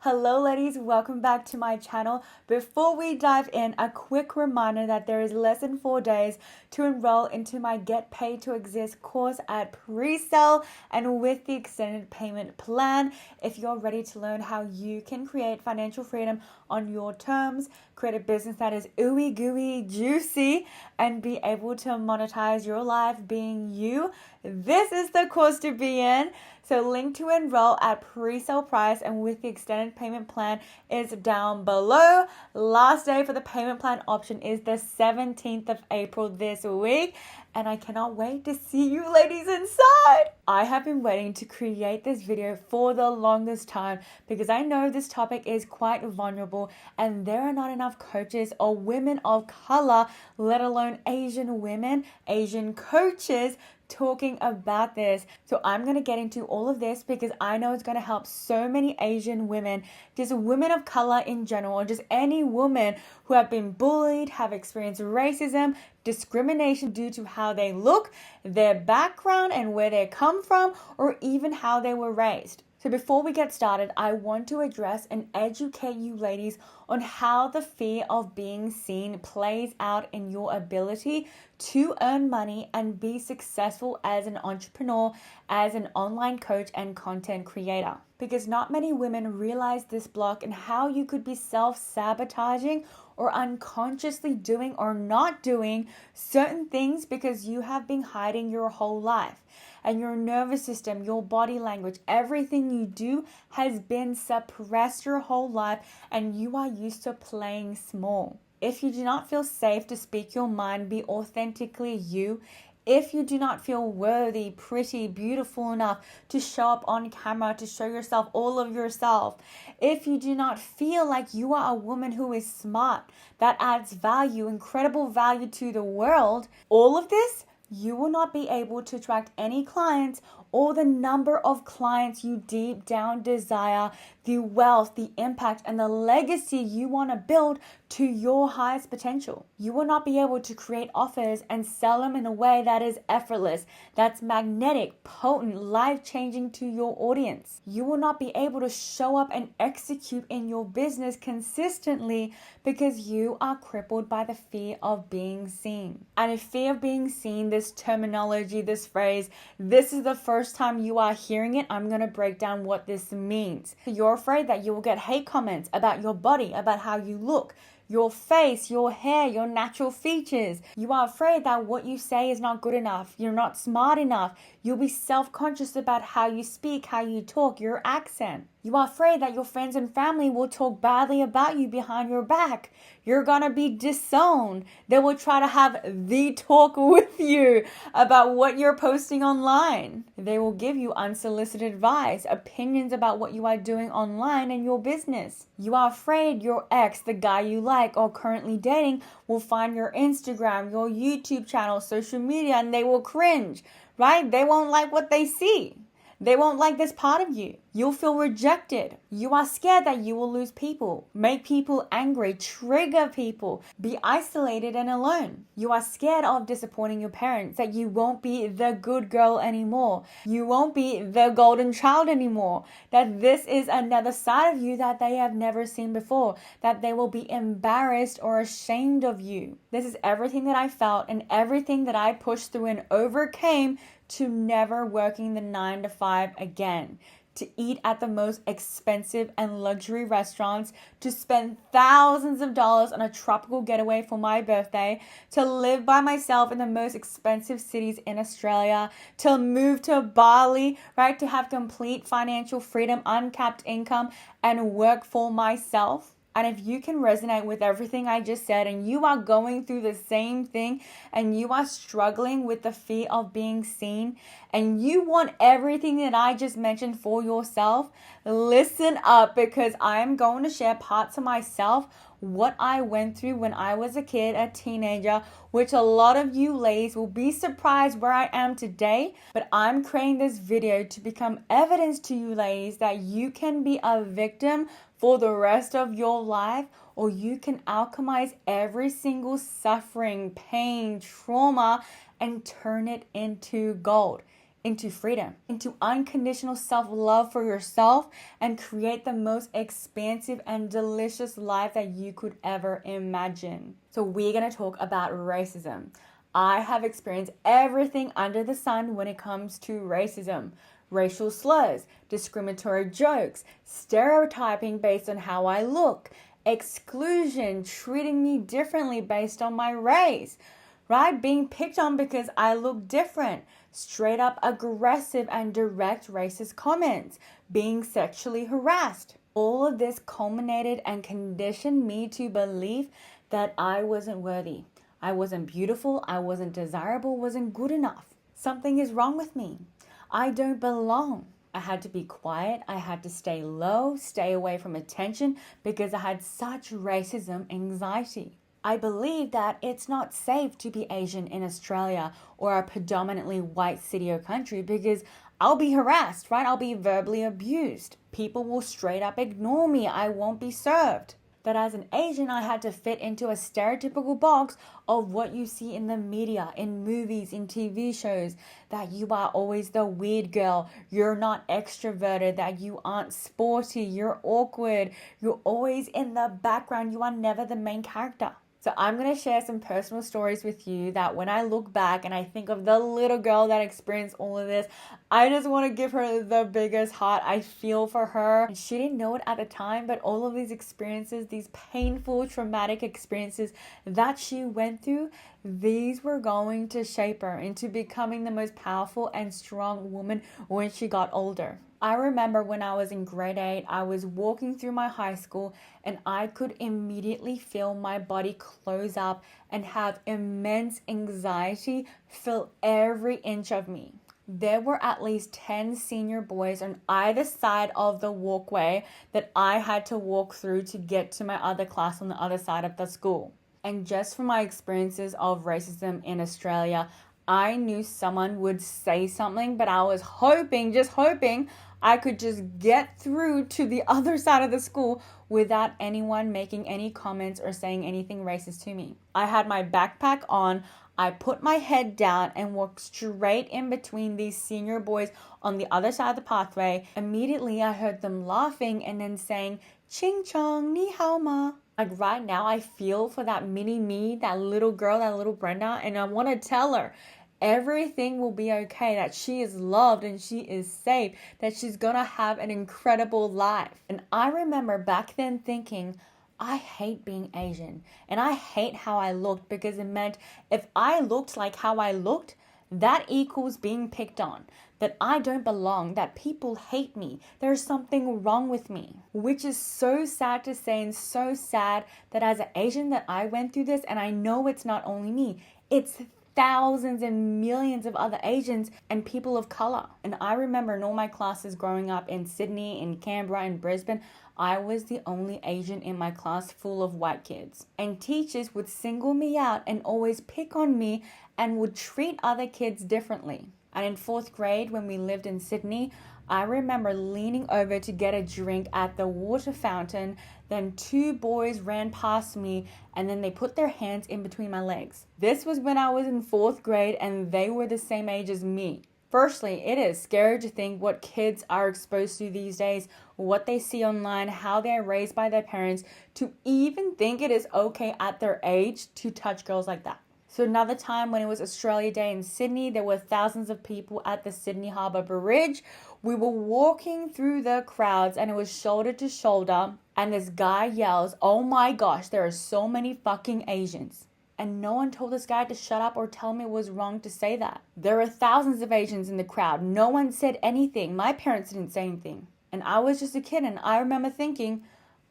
Hello ladies, welcome back to my channel. Before we dive in, a quick reminder that there is less than 4 days to enroll into my Get Paid to Exist course at pre-sale and with the extended payment plan. If you're ready to learn how you can create financial freedom on your terms, create a business that is ooey gooey juicy, and be able to monetize your life being you, this is the course to be in. So link to enroll at pre-sale price and with the extended payment plan is down below. Last day for the payment plan option is the 17th of April this week. And I cannot wait to see you ladies inside. I have been waiting to create this video for the longest time because I know this topic is quite vulnerable and there are not enough coaches or women of color, let alone Asian women, Asian coaches, talking about this. So I'm going to get into all of this because I know it's going to help so many Asian women, just women of color in general, or just any woman who have been bullied, have experienced racism, discrimination due to how they look, their background and where they come from, or even how they were raised. So before we get started, I want to address and educate you ladies on how the fear of being seen plays out in your ability to earn money and be successful as an entrepreneur, as an online coach and content creator. Because not many women realize this block and how you could be self-sabotaging or unconsciously doing or not doing certain things because you have been hiding your whole life. And your nervous system, your body language, everything you do has been suppressed your whole life and you are used to playing small. If you do not feel safe to speak your mind, be authentically you, if you do not feel worthy, pretty, beautiful enough to show up on camera, to show yourself all of yourself, if you do not feel like you are a woman who is smart, that adds value, incredible value to the world, all of this, you will not be able to attract any clients or the number of clients you deep down desire, the wealth, the impact, and the legacy you want to build to your highest potential. You will not be able to create offers and sell them in a way that is effortless, that's magnetic, potent, life-changing to your audience. You will not be able to show up and execute in your business consistently because you are crippled by the fear of being seen. And if fear of being seen, this terminology, this phrase, this is the first time you are hearing it, I'm going to break down what this means. You're afraid that you will get hate comments about your body, about how you look, your face, your hair, your natural features. You are afraid that what you say is not good enough. You're not smart enough. You'll be self-conscious about how you speak, how you talk, your accent. You are afraid that your friends and family will talk badly about you behind your back. You're gonna be disowned. They will try to have the talk with you about what you're posting online. They will give you unsolicited advice, opinions about what you are doing online and your business. You are afraid your ex, the guy you like or currently dating, will find your Instagram, your YouTube channel, social media, and they will cringe, right? They won't like what they see. They won't like this part of you. You'll feel rejected. You are scared that you will lose people, make people angry, trigger people, be isolated and alone. You are scared of disappointing your parents, that you won't be the good girl anymore. You won't be the golden child anymore. That this is another side of you that they have never seen before. That they will be embarrassed or ashamed of you. This is everything that I felt and everything that I pushed through and overcame to never working the 9 to 5 again, to eat at the most expensive and luxury restaurants, to spend thousands of dollars on a tropical getaway for my birthday, to live by myself in the most expensive cities in Australia, to move to Bali, right, to have complete financial freedom, uncapped income, and work for myself. And if you can resonate with everything I just said and you are going through the same thing and you are struggling with the fear of being seen and you want everything that I just mentioned for yourself, listen up because I am going to share parts of myself, what I went through when I was a kid, a teenager, which a lot of you ladies will be surprised where I am today. But I'm creating this video to become evidence to you ladies that you can be a victim for the rest of your life, or you can alchemize every single suffering, pain, trauma, and turn it into gold. into freedom, into unconditional self-love for yourself, and create the most expansive and delicious life that you could ever imagine. So we're going to talk about racism. I have experienced everything under the sun when it comes to racism. Racial slurs, discriminatory jokes, stereotyping based on how I look, exclusion, treating me differently based on my race, right? Being picked on because I look different, straight up aggressive and direct racist comments, being sexually harassed. All of this culminated and conditioned me to believe that I wasn't worthy. I wasn't beautiful, I wasn't desirable, wasn't good enough. Something is wrong with me. I don't belong. I had to be quiet. I had to stay low, stay away from attention because I had such racism anxiety. I believe that it's not safe to be Asian in Australia or a predominantly white city or country because I'll be harassed, right? I'll be verbally abused. People will straight up ignore me. I won't be served. That as an Asian, I had to fit into a stereotypical box of what you see in the media, in movies, in TV shows, that you are always the weird girl, you're not extroverted, that you aren't sporty, you're awkward, you're always in the background, you are never the main character. So I'm going to share some personal stories with you that when I look back and I think of the little girl that experienced all of this, I just want to give her the biggest heart. I feel for her. And she didn't know it at the time, but all of these experiences, these painful, traumatic experiences that she went through, these were going to shape her into becoming the most powerful and strong woman when she got older. I remember when I was in grade 8, I was walking through my high school and I could immediately feel my body close up and have immense anxiety fill every inch of me. There were at least 10 senior boys on either side of the walkway that I had to walk through to get to my other class on the other side of the school. And just from my experiences of racism in Australia, I knew someone would say something, but I was hoping I could just get through to the other side of the school without anyone making any comments or saying anything racist to me. I had my backpack on, I put my head down and walked straight in between these senior boys on the other side of the pathway. Immediately, I heard them laughing and then saying, "Ching chong, ni hao ma." Like right now, I feel for that mini me, that little girl, that little Brenda, and I want to tell her, everything will be okay, that she is loved and she is safe, that she's gonna have an incredible life. And I remember back then thinking, I hate being Asian and I hate how I looked because it meant if I looked like how I looked, that equals being picked on, that I don't belong, that people hate me, there's something wrong with me. Which is so sad to say and so sad that as an Asian that I went through this, and I know it's not only me, it's thousands and millions of other Asians and people of color. And I remember in all my classes growing up in Sydney, in Canberra, in Brisbane, I was the only Asian in my class full of white kids. And teachers would single me out and always pick on me and would treat other kids differently. And in 4th grade, when we lived in Sydney, I remember leaning over to get a drink at the water fountain. Then 2 boys ran past me and then they put their hands in between my legs. This was when I was in 4th grade and they were the same age as me. Firstly, it is scary to think what kids are exposed to these days, what they see online, how they're raised by their parents, to even think it is okay at their age to touch girls like that. So another time when it was Australia Day in Sydney, there were thousands of people at the Sydney Harbour Bridge. We were walking through the crowds and it was shoulder to shoulder. And this guy yells, "Oh my gosh, there are so many fucking Asians." And no one told this guy to shut up or tell me it was wrong to say that. There were thousands of Asians in the crowd. No one said anything. My parents didn't say anything. And I was just a kid and I remember thinking,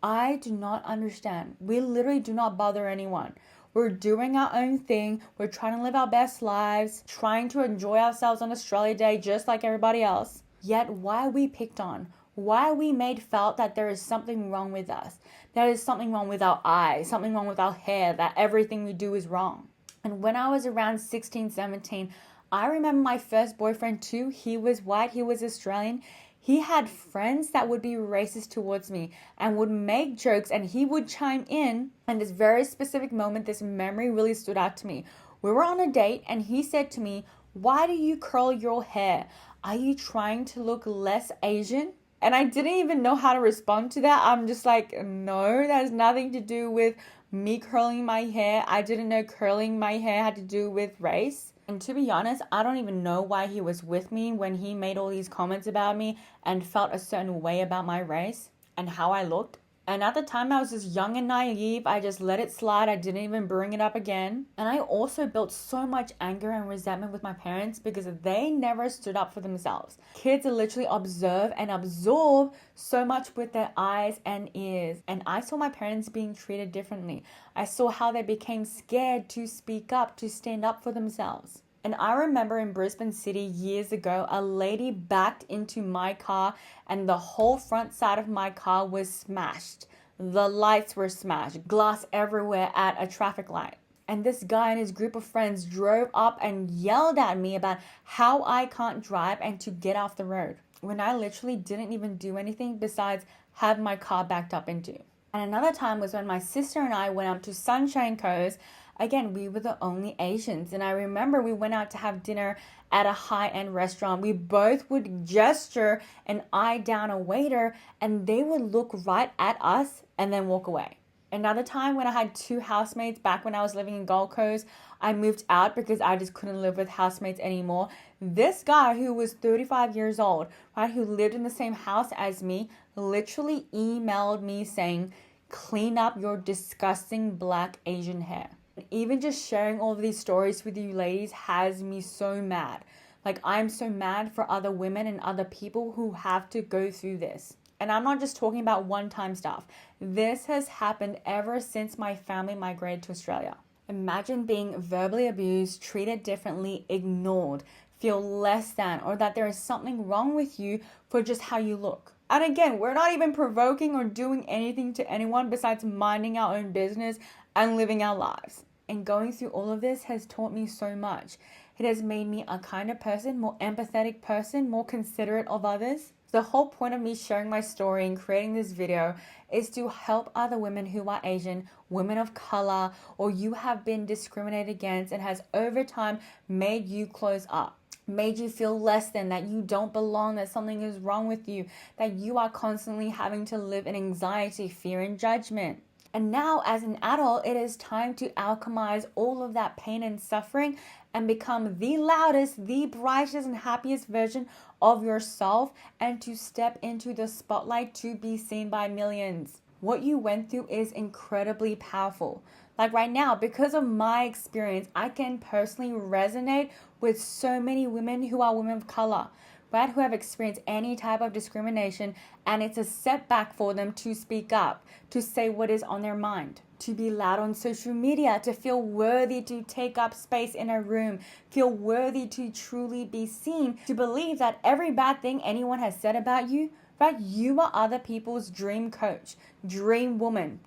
I do not understand. We literally do not bother anyone. We're doing our own thing. We're trying to live our best lives, trying to enjoy ourselves on Australia Day just like everybody else. Yet why are we picked on? Why are we made felt that there is something wrong with us? There is something wrong with our eyes, something wrong with our hair, that everything we do is wrong. And when I was around 16, 17, I remember my first boyfriend too. He was white, he was Australian. He had friends that would be racist towards me and would make jokes and he would chime in. And this very specific moment, this memory really stood out to me. We were on a date and he said to me, Why do you curl your hair? Are you trying to look less Asian? And I didn't even know how to respond to that. I'm just like, no, that has nothing to do with me curling my hair. I didn't know curling my hair had to do with race. And to be honest, I don't even know why he was with me when he made all these comments about me and felt a certain way about my race and how I looked. And at the time, I was just young and naive. I just let it slide. I didn't even bring it up again. And I also built so much anger and resentment with my parents because they never stood up for themselves. Kids literally observe and absorb so much with their eyes and ears. And I saw my parents being treated differently. I saw how they became scared to speak up, to stand up for themselves. And I remember in Brisbane City years ago, a lady backed into my car and the whole front side of my car was smashed. The lights were smashed, glass everywhere at a traffic light. And this guy and his group of friends drove up and yelled at me about how I can't drive and to get off the road, when I literally didn't even do anything besides have my car backed up into. And another time was when my sister and I went up to Sunshine Coast. Again, we were the only Asians. And I remember we went out to have dinner at a high-end restaurant. We both would gesture and eye down a waiter and they would look right at us and then walk away. Another time when I had 2 housemates back when I was living in Gold Coast, I moved out because I just couldn't live with housemates anymore. This guy who was 35 years old, right, who lived in the same house as me, literally emailed me saying, "Clean up your disgusting black Asian hair." Even just sharing all of these stories with you ladies has me so mad. Like, I'm so mad for other women and other people who have to go through this. And I'm not just talking about one-time stuff. This has happened ever since my family migrated to Australia. Imagine being verbally abused, treated differently, ignored, feel less than, or that there is something wrong with you for just how you look. And again, we're not even provoking or doing anything to anyone besides minding our own business and living our lives. And going through all of this has taught me so much. It has made me a kinder person, more empathetic person, more considerate of others. The whole point of me sharing my story and creating this video is to help other women who are Asian, women of color, or you have been discriminated against and has over time made you close up, made you feel less than, that you don't belong, that something is wrong with you, that you are constantly having to live in anxiety, fear, and judgment. And now as an adult, it is time to alchemize all of that pain and suffering and become the loudest, the brightest, and happiest version of yourself and to step into the spotlight to be seen by millions. What you went through is incredibly powerful. Like right now, because of my experience, I can personally resonate with so many women who are women of color, right, who have experienced any type of discrimination, and it's a setback for them to speak up, to say what is on their mind, to be loud on social media, to feel worthy to take up space in a room, feel worthy to truly be seen, to believe that every bad thing anyone has said about you, right, you are other people's dream coach, dream woman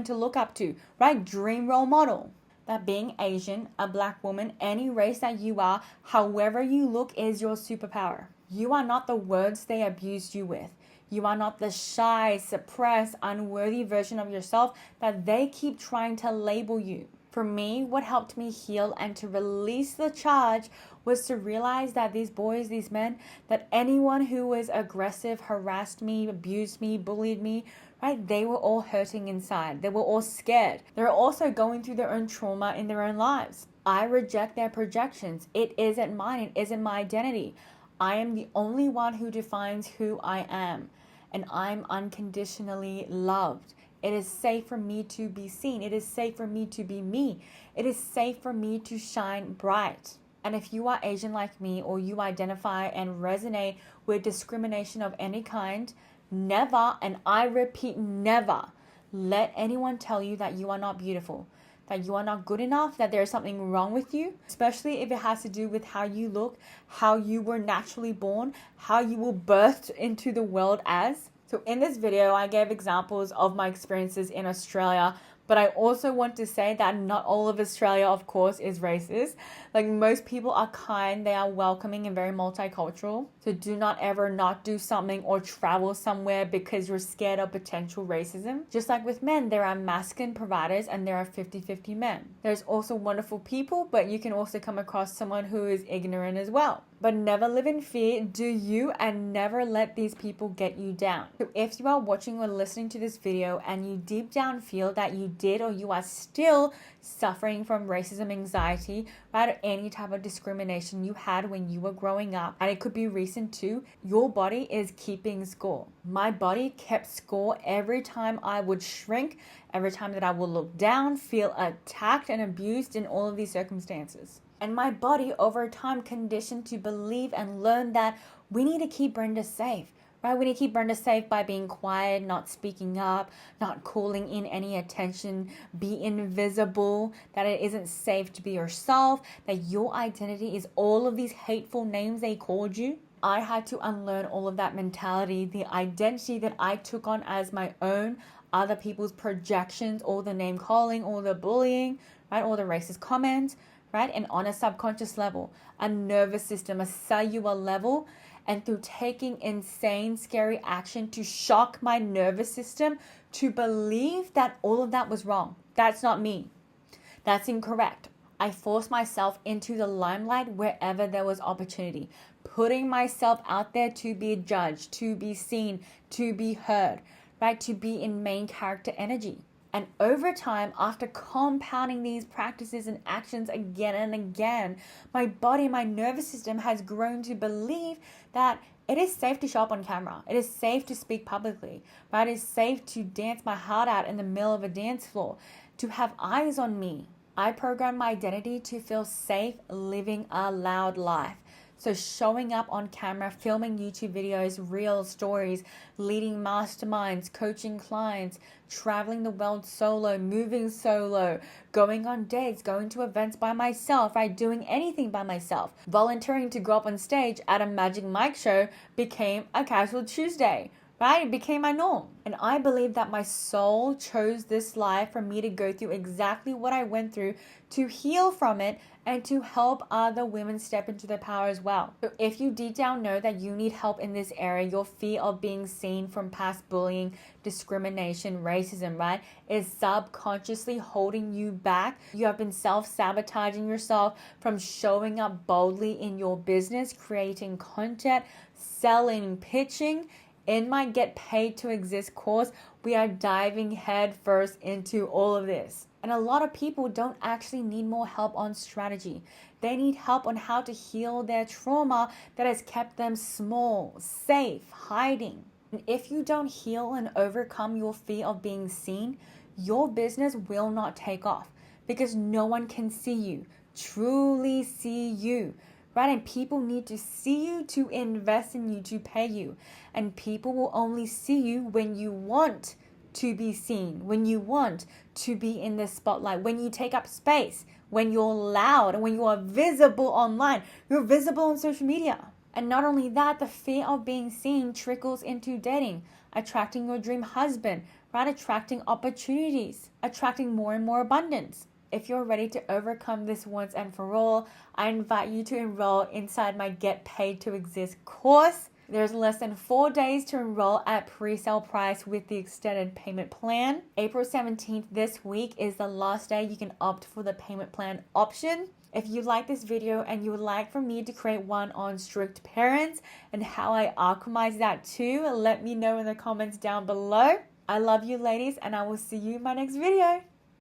to look up to, right, dream role model. That being Asian, a black woman, any race that you are, however you look is your superpower. You are not the words they abused you with. You are not the shy, suppressed, unworthy version of yourself that they keep trying to label you. For me, what helped me heal and to release the charge was to realize that these boys, these men, that anyone who was aggressive, harassed me, abused me, bullied me, right, they were all hurting inside. They were all scared. They were also going through their own trauma in their own lives. I reject their projections. It isn't mine. It isn't my identity. I am the only one who defines who I am. And I'm unconditionally loved. It is safe for me to be seen. It is safe for me to be me. It is safe for me to shine bright. And if you are Asian like me, or you identify and resonate with discrimination of any kind, never, and I repeat never, let anyone tell you that you are not beautiful, that you are not good enough, that there is something wrong with you, especially if it has to do with how you look, how you were naturally born, how you were birthed into the world as. So in this video, I gave examples of my experiences in Australia, But I also want to say that not all of Australia, of course, is racist. Like, most people are kind, they are welcoming and very multicultural. So do not ever not do something or travel somewhere because you're scared of potential racism. Just like with men, there are masculine providers and there are 50-50 men. There's also wonderful people, but you can also come across someone who is ignorant as well. But never live in fear, do you, and never let these people get you down. So if you are watching or listening to this video and you deep down feel that you did or you are still suffering from racism, anxiety, right, or any type of discrimination you had when you were growing up, and it could be recent too, your body is keeping score. My body kept score every time I would shrink, every time that I would look down, feel attacked and abused in all of these circumstances. And my body over time conditioned to believe and learn that we need to keep Brenda safe, right? We need to keep Brenda safe by being quiet, not speaking up, not calling in any attention, be invisible, that it isn't safe to be yourself, that your identity is all of these hateful names they called you. I had to unlearn all of that mentality, the identity that I took on as my own, other people's projections, all the name calling, all the bullying, right? All the racist comments, right? And on a subconscious level, a nervous system, a cellular level, and through taking insane, scary action to shock my nervous system to believe that all of that was wrong. That's not me. That's incorrect. I forced myself into the limelight wherever there was opportunity, putting myself out there to be judged, to be seen, to be heard, right? To be in main character energy. And over time, after compounding these practices and actions again and again, my body, my nervous system has grown to believe that it is safe to show up on camera. It is safe to speak publicly, right? It is safe to dance my heart out in the middle of a dance floor, to have eyes on me. I programmed my identity to feel safe living a loud life. So showing up on camera, filming YouTube videos, real stories, leading masterminds, coaching clients, traveling the world solo, moving solo, going on dates, going to events by myself, right? Doing anything by myself. Volunteering to go up on stage at a Magic Mike show became a casual Tuesday, right? It became my norm. And I believe that my soul chose this life for me to go through exactly what I went through, to heal from it, and to help other women step into their power as well. So if you deep down know that you need help in this area, your fear of being seen from past bullying, discrimination, racism, right, is subconsciously holding you back. You have been self-sabotaging yourself from showing up boldly in your business, creating content, selling, pitching. In my Get Paid to Exist course, we are diving head first into all of this. And a lot of people don't actually need more help on strategy. They need help on how to heal their trauma that has kept them small, safe, hiding. And if you don't heal and overcome your fear of being seen, your business will not take off because no one can see you, truly see you. Right? And people need to see you to invest in you, to pay you. And people will only see you when you want to be seen, when you want to be in the spotlight, when you take up space, when you're loud, and when you are visible online. You're visible on social media. And not only that, the fear of being seen trickles into dating, attracting your dream husband, right? Attracting opportunities, attracting more and more abundance. If you're ready to overcome this once and for all, I invite you to enroll inside my Get Paid to Exist course. There's less than 4 days to enroll at pre-sale price with the extended payment plan. April 17th this week is the last day you can opt for the payment plan option. If you like this video and you would like for me to create one on strict parents and how I alchemize that too, let me know in the comments down below. I love you ladies, and I will see you in my next video.